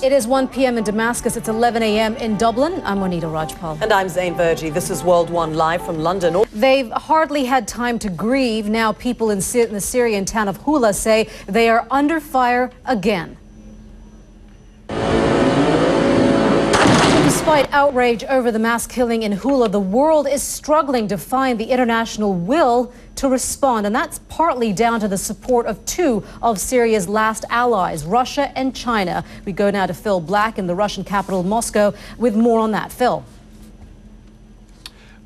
It is 1 p.m. in Damascus. It's 11 a.m. in Dublin. I'm Monita Rajpal. And I'm May31. This is World One live from London. They've hardly had time to grieve. Now people in the Syrian town of Hula say they are under fire again. Despite outrage over the mass killing in Hula, the world is struggling to find the international will to respond. And that's partly down to the support of two of Syria's last allies, Russia and China. We go now to Phil Black in the Russian capital, Moscow, with more on that. Phil.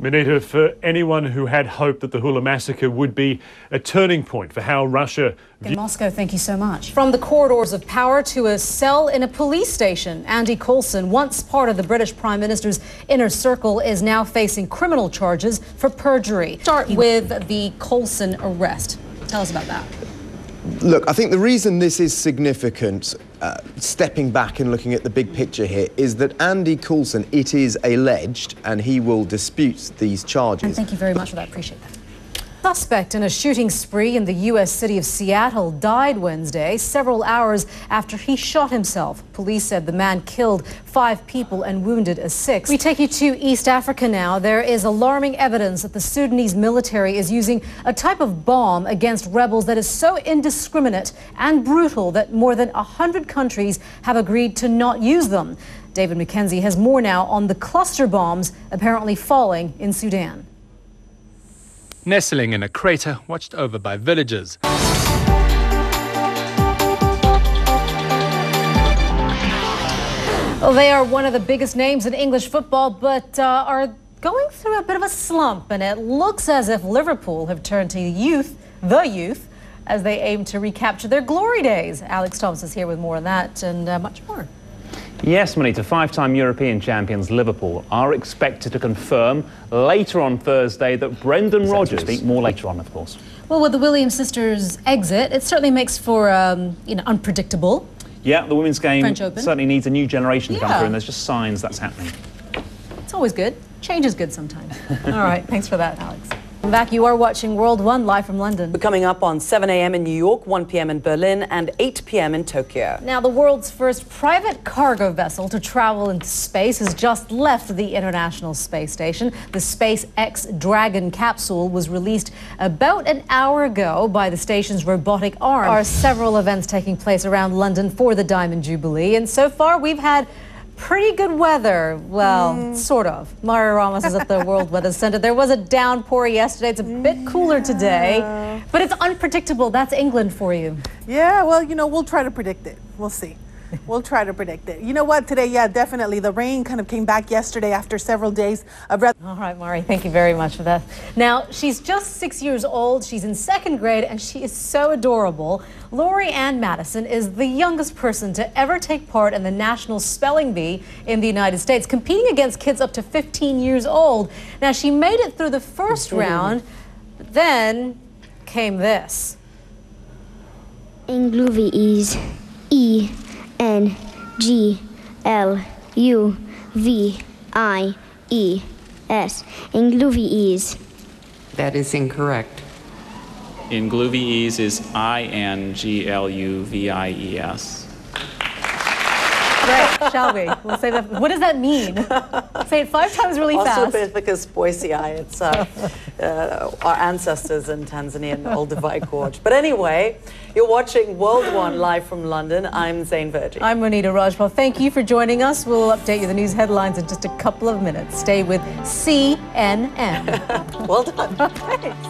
Monita, for anyone who had hoped that the Hula massacre would be a turning point for how Russia... In Moscow, thank you so much. From the corridors of power to a cell in a police station, Andy Coulson, once part of the British Prime Minister's inner circle, is now facing criminal charges for perjury. Start with the Coulson arrest. Tell us about that. Look, I think the reason this is significant, stepping back and looking at the big picture here, is that Andy Coulson, it is alleged, and he will dispute these charges. And thank you very much for that. Appreciate that. Suspect in a shooting spree in the U.S. city of Seattle died Wednesday, several hours after he shot himself. Police said the man killed 5 people and wounded a 6th. We take you to East Africa now. There is alarming evidence that the Sudanese military is using a type of bomb against rebels that is so indiscriminate and brutal that more than 100 countries have agreed to not use them. David McKenzie has more now on the cluster bombs apparently falling in Sudan. Nestling in a crater watched over by villagers. Well, they are one of the biggest names in English football, but are going through a bit of a slump, and it looks as if Liverpool have turned to the youth, as they aim to recapture their glory days. Alex Thomas is here with more on that and much more. Yes, Monita, 5-time European champions Liverpool are expected to confirm later on Thursday that Brendan Rodgers, speak more later on, of course. Well, with the Williams sisters' exit, it certainly makes for, unpredictable. Yeah, the women's game certainly needs a new generation to come through, and there's just signs that's happening. It's always good. Change is good sometimes. All right, thanks for that, Alex. Back, you are watching World One live from London. We're coming up on 7 a.m. in New York, 1 p.m. in Berlin, and 8 p.m. in Tokyo. Now, the world's first private cargo vessel to travel into space has just left the International Space Station. The SpaceX Dragon capsule was released about an hour ago by the station's robotic arm. There are several events taking place around London for the Diamond Jubilee, and so far we've had pretty good weather. Well, sort of. Mario Ramos is at the World Weather Center. There was a downpour yesterday. It's a bit cooler today, but it's unpredictable. That's England for you. Yeah, well, we'll try to predict it. We'll see. We'll try to predict it. You know what? Today, yeah, definitely. The rain kind of came back yesterday after several days of... All right, Mari, thank you very much for that. Now, she's just 6 years old. She's in 2nd grade, and she is so adorable. Lori Ann Madison is the youngest person to ever take part in the National Spelling Bee in the United States, competing against kids up to 15 years old. Now, she made it through the first round, but then came this. Ingluvi is E-N-G-L-U-V-I-E-S. Ingluvies. That is incorrect. Ingluvies is I-N-G-L-U-V-I-E-S. Right, shall we? We'll say that. What does that mean? Say it 5 times really fast. Also a bit because Boise Eye, it's our ancestors in Tanzania and Olduvai Gorge. But anyway, you're watching World One live from London. I'm May31. I'm Monita Rajpal. Thank you for joining us. We'll update you the news headlines in just a couple of minutes. Stay with CNN. Well done. Thanks.